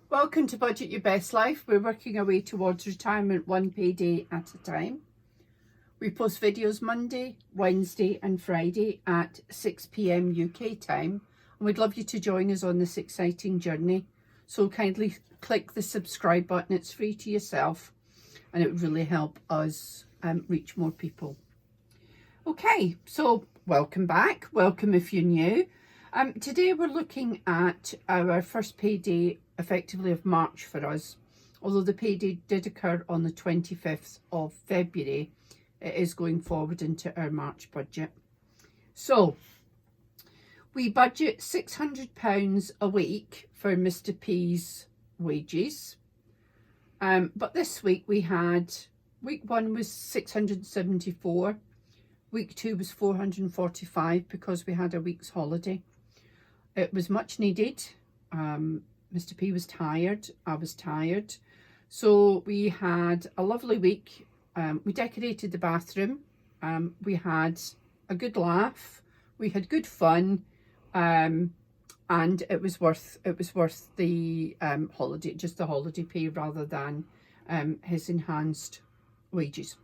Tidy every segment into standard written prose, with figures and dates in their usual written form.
Welcome to Budget Your Best Life. We're working our way towards retirement one payday at a time. We post videos Monday, Wednesday and Friday at 6 p.m. UK time, and we'd love you to join us on this exciting journey. So kindly click the subscribe button. It's free to yourself and it would really help us reach more people. Okay, so welcome back. Welcome if you're new. Today we're looking at our first payday effectively of March for us. Although the payday did occur on the 25th of February, it is going forward into our March budget. So we budget £600 a week for Mr. P's wages. But this week we had, week one was 674, week two was 445 because we had a week's holiday. It was much needed. Mr. P was tired, I was tired. So we had a lovely week. We decorated the bathroom. We had a good laugh. We had good fun. And it was worth the holiday, just the holiday pay rather than his enhanced wages.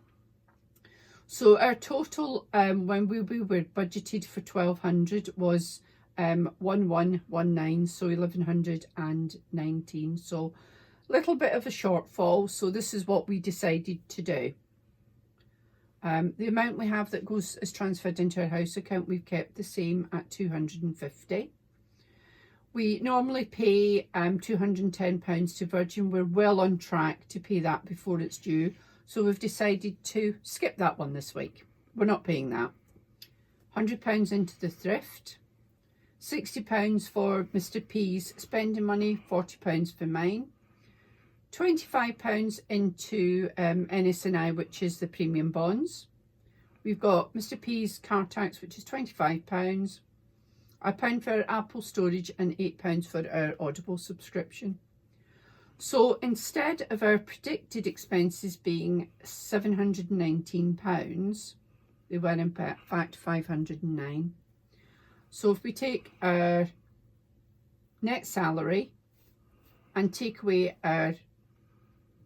So our total when we were budgeted for 1,200 was 1119, so 1119, so a little bit of a shortfall. So this is what we decided to do. The amount we have that is transferred into our house account, we've kept the same at 250. We normally pay £210 to Virgin. We're well on track to pay that before it's due, so we've decided to skip that one this week. We're not paying that. £100 into the thrift, £60 for Mr. P's spending money, £40 for mine, £25 into NS&I, which is the premium bonds. We've got Mr. P's car tax, which is £25, £1 for our Apple storage and £8 for our Audible subscription. So instead of our predicted expenses being £719, they were in fact £509. So if we take our net salary and take away our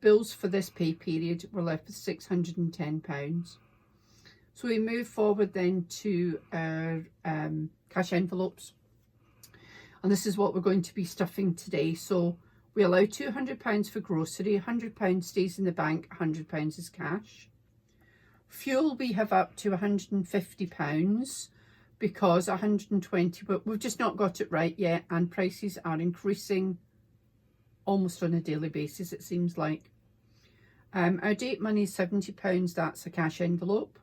bills for this pay period, we're left with £610. So we move forward then to our cash envelopes. And this is what we're going to be stuffing today. So we allow £200 for grocery, £100 stays in the bank, £100 is cash. Fuel we have up to £150. Because 120, but we've just not got it right yet, and prices are increasing almost on a daily basis, it seems like. Our date money is £70, that's a cash envelope.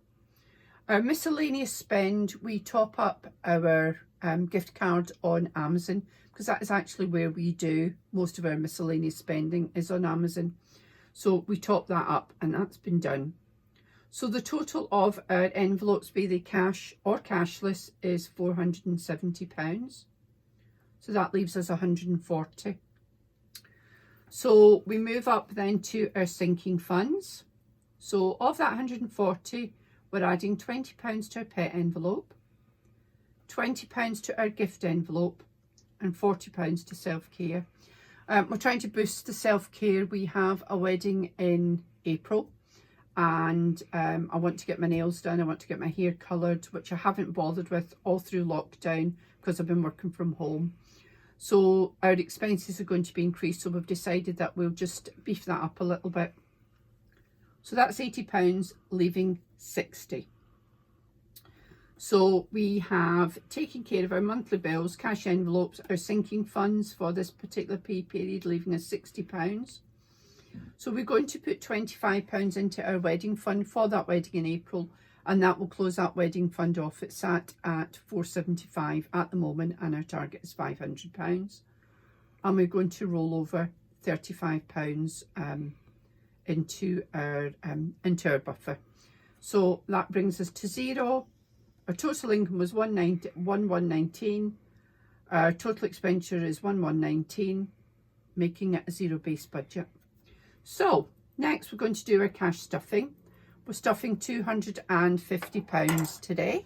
Our miscellaneous spend, we top up our gift card on Amazon, because that is actually where we do most of our miscellaneous spending, is on Amazon. So we top that up, and that's been done. So the total of our envelopes, be they cash or cashless, is £470. So that leaves us 140. So we move up then to our sinking funds. So of that 140, we're adding £20 to our pet envelope, £20 to our gift envelope, and £40 to self-care. We're trying to boost the self-care. We have a wedding in April. And I want to get my nails done, I want to get my hair coloured, which I haven't bothered with all through lockdown because I've been working from home. So our expenses are going to be increased, so we've decided that we'll just beef that up a little bit. So that's £80, leaving 60. So we have taken care of our monthly bills, cash envelopes, our sinking funds for this particular pay period, leaving us £60. So we're going to put £25 into our wedding fund for that wedding in April, and that will close that wedding fund off. It's sat at £475 at the moment, and our target is £500. And we're going to roll over £35 into our buffer. So that brings us to zero. Our total income was 1119. Our total expenditure is 1119, making it a zero-based budget. So next we're going to do our cash stuffing. We're stuffing £250 today.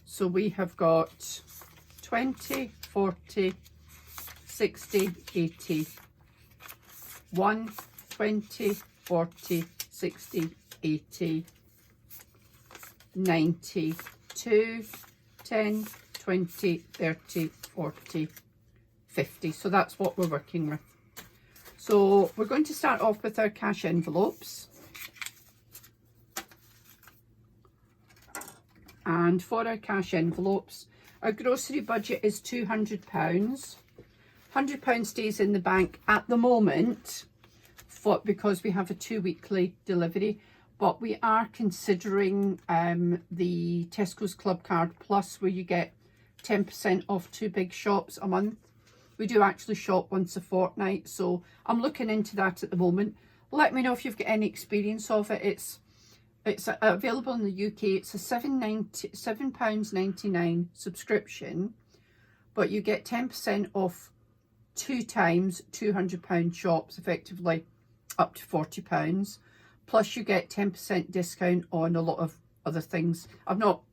So we have got 20, 40, 60, 80, 1, 20, 40, 60, 80, 90, 2, 10, 20, 30, 40, 50. So that's what we're working with. So we're going to start off with our cash envelopes. And for our cash envelopes, our grocery budget is £200. £100 stays in the bank at the moment because we have a 2-weekly delivery. But we are considering the Tesco's Club Card Plus, where you get 10% off 2 big shops a month. We do actually shop once a fortnight, so I'm looking into that at the moment. Let me know if you've got any experience of it. It's available in the UK. It's a £7.99 subscription, but you get 10% off 2 times £200 shops, effectively up to £40. Plus you get 10% discount on a lot of other things. I've not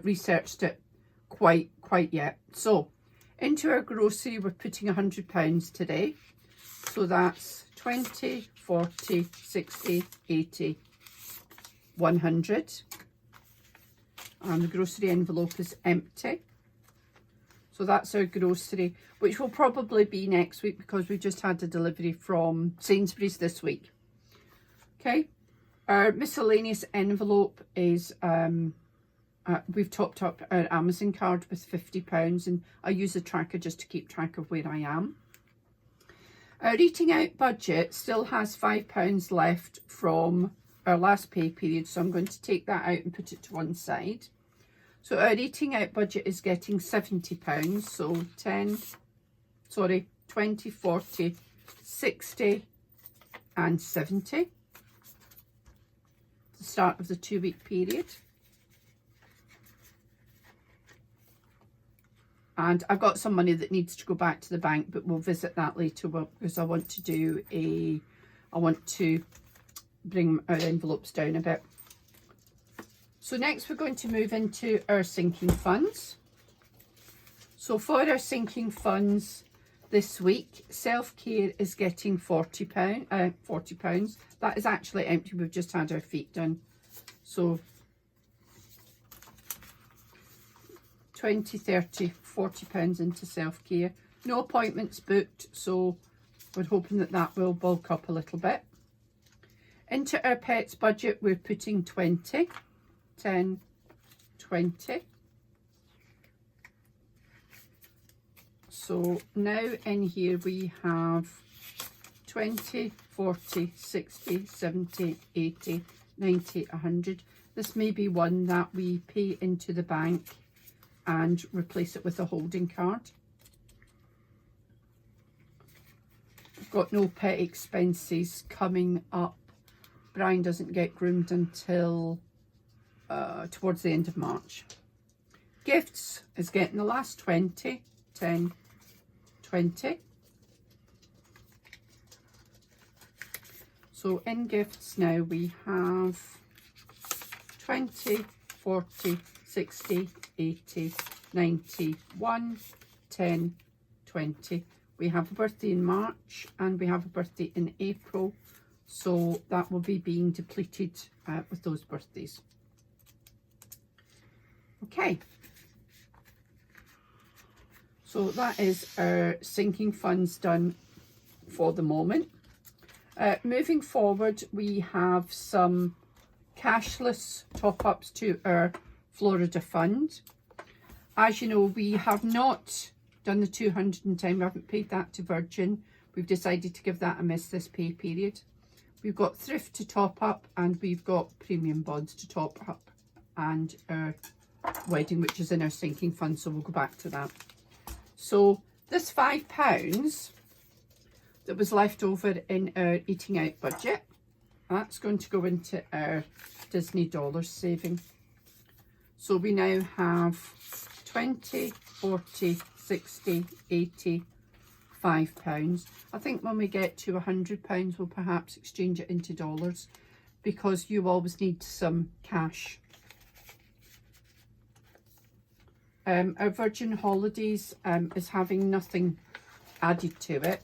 researched it quite yet. So into our grocery, we're putting £100 today. So that's 20, 40, 60, 80, 100. And the grocery envelope is empty. So that's our grocery, which will probably be next week because we just had a delivery from Sainsbury's this week. Okay, our miscellaneous envelope is, we've topped up our Amazon card with £50, and I use a tracker just to keep track of where I am. Our eating out budget still has £5 left from our last pay period, so I'm going to take that out and put it to one side. So our eating out budget is getting £70, so 20, 40, 60 and 70. The start of the 2-week period. And I've got some money that needs to go back to the bank, but we'll visit that later because I want to bring our envelopes down a bit. So next we're going to move into our sinking funds. So for our sinking funds this week, self-care is getting £40. That is actually empty. We've just had our feet done. So 20, 30, £40 into self-care. No appointments booked, so we're hoping that that will bulk up a little bit. Into our pets budget, we're putting 20, 10, 20. So now in here we have 20, 40, 60, 70, 80, 90, 100. This may be one that we pay into the bank and replace it with a holding card. I've got no pet expenses coming up. Brian doesn't get groomed until towards the end of March. Gifts is getting the last 20, 10, 20. So in gifts now we have 20, 40, 60, 80, 90, 1, 10, 20. We have a birthday in March and we have a birthday in April. So that will be being depleted with those birthdays. Okay. So that is our sinking funds done for the moment. Moving forward, we have some cashless top-ups to our Florida fund. As you know, we have not done the 200 in time. We haven't paid that to Virgin. We've decided to give that a miss this pay period. We've got thrift to top up and we've got premium bonds to top up and our wedding, which is in our sinking fund, so we'll go back to that. So this £5 that was left over in our eating out budget, that's going to go into our Disney dollars saving. So we now have 20, 40, 60, 80, £5. I think when we get to £100, we'll perhaps exchange it into dollars because you always need some cash. Our Virgin Holidays is having nothing added to it.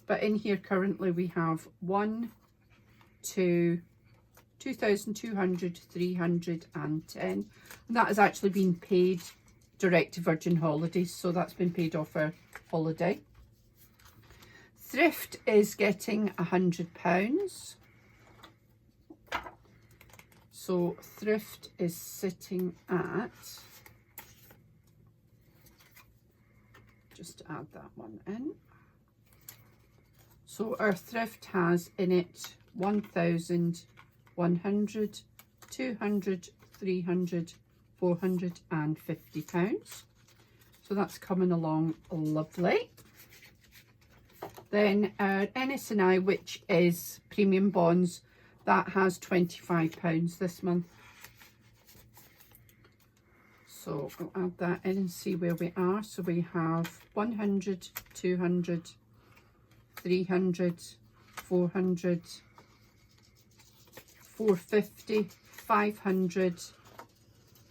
But in here currently we have 2,200, 310, and that has actually been paid direct to Virgin Holidays, so that's been paid off our holiday. Thrift is getting £100. So thrift is sitting at, just to add that one in. So our thrift has in it 1,100, 200, 300, £450. So that's coming along lovely. Then our NS&I, which is premium bonds, that has £25 this month. So I'll add that in and see where we are. So we have 100, 200, 300, 400, 450, 500,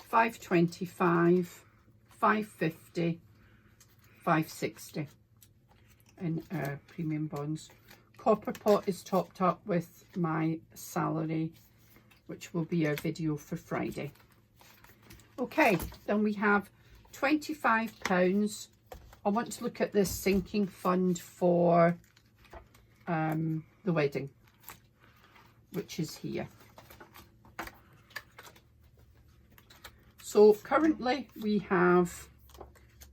525, 550, 560 in our premium bonds. Copper pot is topped up with my salary, which will be our video for Friday. Okay, then we have £25. I want to look at this sinking fund for the wedding, which is here. So currently we have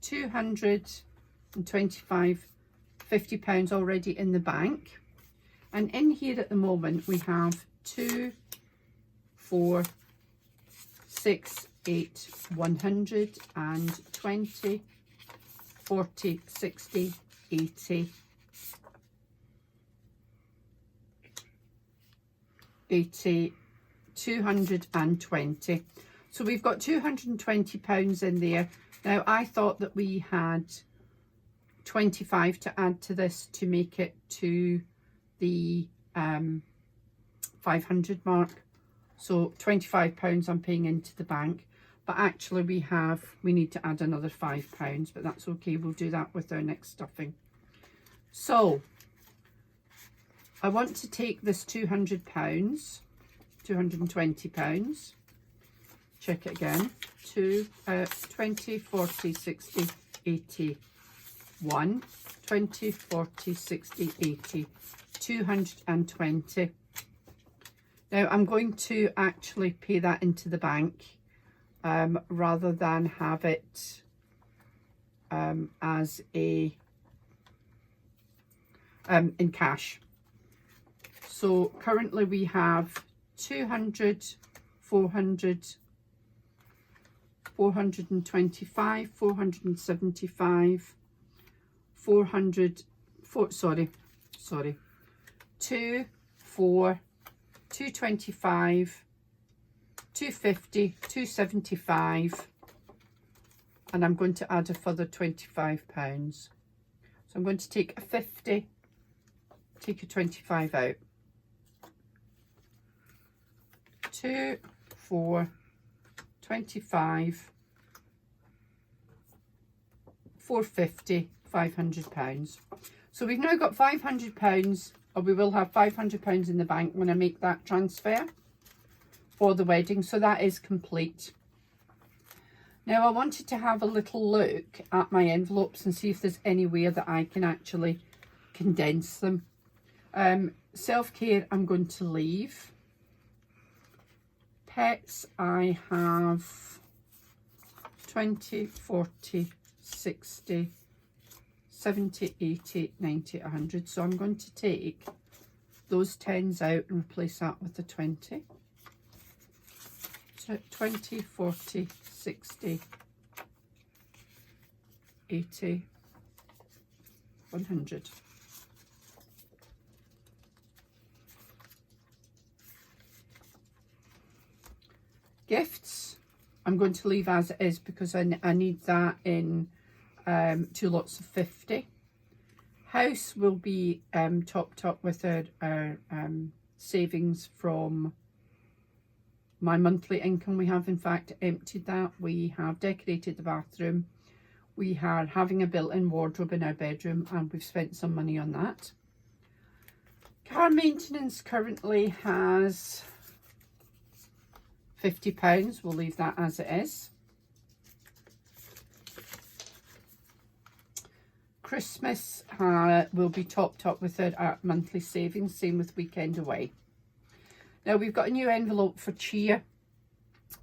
£225, £50 already in the bank, and in here at the moment we have 2, 4, 6, 8, 120, 40, 60, 80, 80, 220. So we've got £220 in there. Now I thought that we had 25 to add to this to make it to the 500 mark. So £25 I'm paying into the bank, but actually we need to add another £5, but that's okay, we'll do that with our next stuffing. So I want to take this £200, £220, check it again, 20, 40, 60, 80, 1, 20, 40, 60, 80, 220. Now I'm going to actually pay that into the bank rather than have it as a in cash. So currently we have 200, 400, 425, 475, 400, 2, 4, 225, 250, 275, and I'm going to add a further £25. So I'm going to take a 50, take a 25 out. 2, 4, 25, 450, £500. So we've now got £500, or we will have £500 in the bank when I make that transfer for the wedding. So that is complete. Now I wanted to have a little look at my envelopes and see if there's any way that I can actually condense them. Self-care I'm going to leave. Pets I have 20, 40, 60, 70, 80, 90, 100. So I'm going to take those 10s out and replace that with the 20. So 20, 40, 60, 80, 100. Gifts I'm going to leave as it is because I need that in 2 lots of 50. House will be topped up with our savings from my monthly income. We have in fact emptied that. We have decorated the bathroom. We are having a built-in wardrobe in our bedroom and we've spent some money on that. Car maintenance currently has £50. We'll leave that as it is. Christmas will be topped up with our monthly savings, same with weekend away. Now we've got a new envelope for cheer.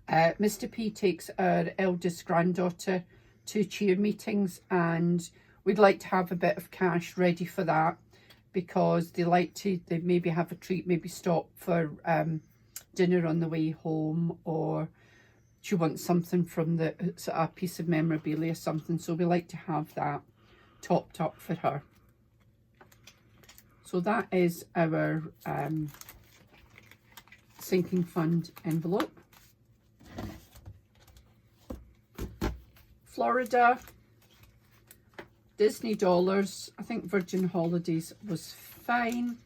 Mr. P takes our eldest granddaughter to cheer meetings and we'd like to have a bit of cash ready for that because they maybe have a treat, maybe stop for dinner on the way home, or she wants something from a piece of memorabilia, something. So we like to have that topped up for her. So that is our sinking fund envelope. Florida, Disney dollars, I think Virgin Holidays was fine.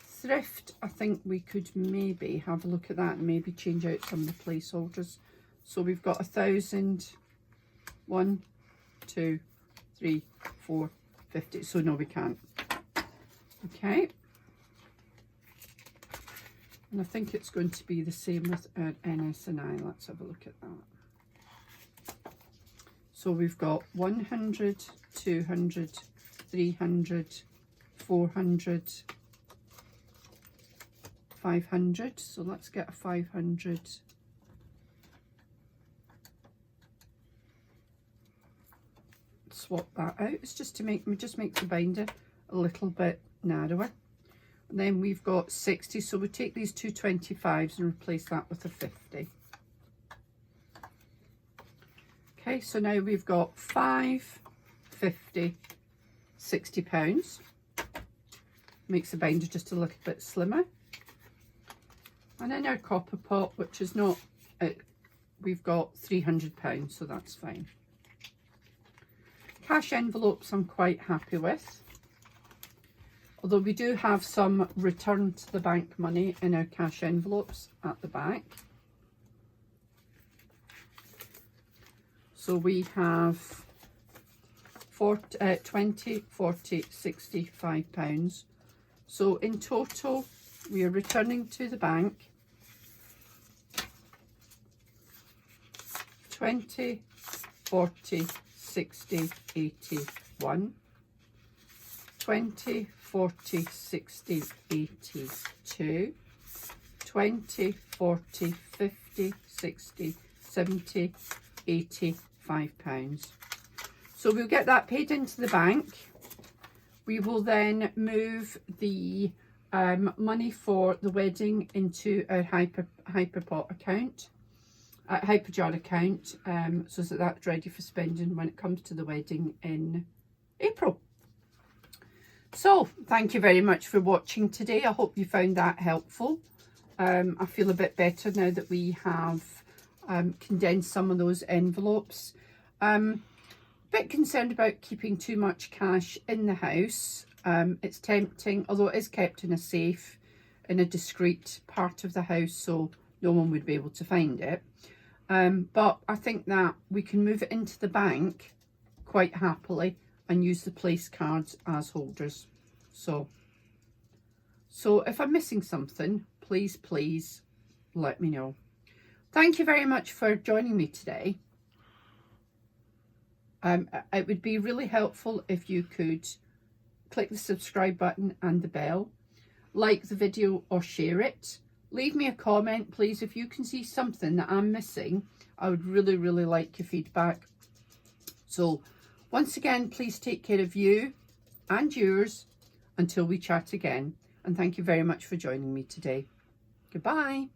Thrift, I think we could maybe have a look at that and maybe change out some of the placeholders. So we've got 1,000, 1, 2, 3, 4, 50. So no, we can't. Okay. And I think it's going to be the same with our NS&I. Let's have a look at that. So we've got 100, 200, 300, 400, 500. So let's get a 500. Swap that out. It's just to make the binder a little bit narrower. And then we've got 60. So we take these two 25s and replace that with a 50. Okay, so now we've got 5, 50, £60. Makes the binder just a little bit slimmer. And then our copper pot, which is not, we've got £300, so that's fine. Cash envelopes I'm quite happy with. Although we do have some return to the bank money in our cash envelopes at the back. So we have 20, 40, 65 pounds. So in total, we are returning to the bank 20, 40, 60, 81, 20, 40, 60, 82, 20, 40, 50, 60, 70, 85 pounds. So we'll get that paid into the bank. We will then move the money for the wedding into our hyperpot account, hyperjar account, so that that's ready for spending when it comes to the wedding in April. So thank you very much for watching today. I hope you found that helpful. I feel a bit better now that we have condensed some of those envelopes. Bit concerned about keeping too much cash in the house. It's tempting, although it is kept in a safe in a discreet part of the house, so no one would be able to find it. But I think that we can move it into the bank quite happily and use the place cards as holders. So if I'm missing something, please let me know. Thank you very much for joining me today. It would be really helpful if you could click the subscribe button and the bell, like the video or share it. Leave me a comment, please. If you can see something that I'm missing, I would really like your feedback. So once again, please take care of you and yours until we chat again. And thank you very much for joining me today. Goodbye.